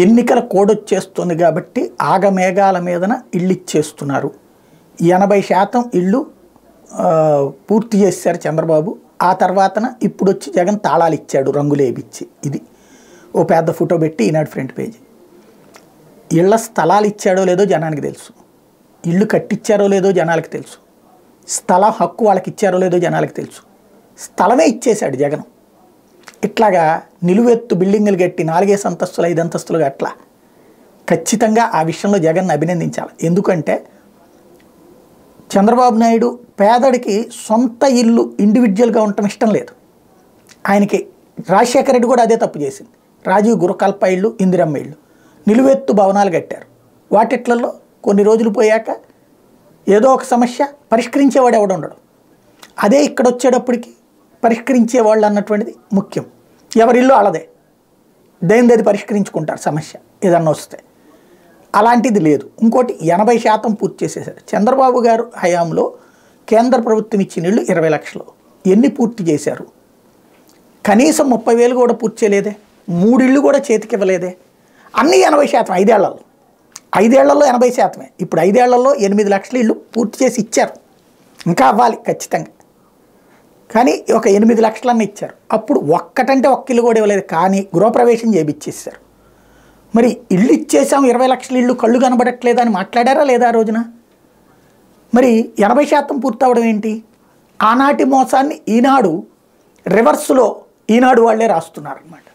ఎన్నికల కోడొచ్చేస్తుంది కాబట్టి ఆగమేఘాల మీదన ఇళ్ళు ఇచ్చేస్తున్నారు. 80% ఇళ్ళు పూర్తి చేశారు చంద్రబాబు. ఆ తర్వాతన ఇప్పుడు వచ్చి జగన్ తాళాలు ఇచ్చాడు రంగులేపిచ్చి. ఇది ఓ పెద్ద ఫోటో పెట్టి ఈనాడు ఫ్రంట్ పేజీ. ఇళ్ల స్థలాలు ఇచ్చాడో లేదో జనానికి తెలుసు, ఇళ్ళు కట్టించారో లేదో జనాలకు తెలుసు, స్థలం హక్కు వాళ్ళకి ఇచ్చారో లేదో జనాలకు తెలుసు. స్థలమే ఇచ్చేశాడు జగన్. ఇట్లాగా నిలువెత్తు బిల్డింగులు కట్టి 4 అంతస్తులు 5 అంతస్తులుగా అట్లా ఖచ్చితంగా ఆ విషయంలో జగన్ను అభినందించాలి. ఎందుకంటే చంద్రబాబు నాయుడు పేదడికి సొంత ఇల్లు ఇండివిజువల్గా ఉండటం ఇష్టం లేదు. ఆయనకి రాజశేఖర రెడ్డి కూడా అదే తప్పు చేసింది. రాజీవ్ గురకల్ప ఇళ్ళు, ఇందిరమ్మ ఇళ్ళు నిలువెత్తు భవనాలు కట్టారు. వాటిట్లలో కొన్ని రోజులు పోయాక ఏదో ఒక సమస్య పరిష్కరించేవాడు ఎవడు ఉండడు. అదే ఇక్కడ వచ్చేటప్పటికి పరిష్కరించేవాళ్ళు అన్నటువంటిది ముఖ్యం. ఎవరిల్లు అలాదే దేనిది పరిష్కరించుకుంటారు సమస్య ఏదన్నా వస్తే. అలాంటిది లేదు. ఇంకోటి 80% పూర్తి చేసేసారు. చంద్రబాబు గారు హయాంలో కేంద్ర ప్రభుత్వం ఇచ్చిన ఇళ్ళు 20 లక్షలు. ఎన్ని పూర్తి చేశారు? కనీసం 30,000 కూడా పూర్తి చేయలేదే. 3 ఇళ్ళు కూడా చేతికి ఇవ్వలేదే. అన్నీ 80%. 5 ఏళ్లలో 80%. ఇప్పుడు 5 ఏళ్లలో 8 లక్షల ఇళ్ళు పూర్తి చేసి ఇచ్చారు. ఇంకా అవ్వాలి ఖచ్చితంగా. కానీ ఒక 8 లక్షలన్నీ ఇచ్చారు. అప్పుడు ఒక్కటంటే ఒక్క ఇల్లు కూడా ఇవ్వలేదు. కానీ గృహప్రవేశం చేయించేశారు. మరి ఇల్లు ఇచ్చేసాం 20 లక్షల ఇళ్ళు కళ్ళు కనబడట్లేదా అని మాట్లాడారా లేదా ఆ రోజున? మరి 80% పూర్తవడం ఏంటి? ఆనాటి మోసాన్ని ఈనాడు రివర్స్లో ఈనాడు వాళ్ళే రాస్తున్నారన్నమాట.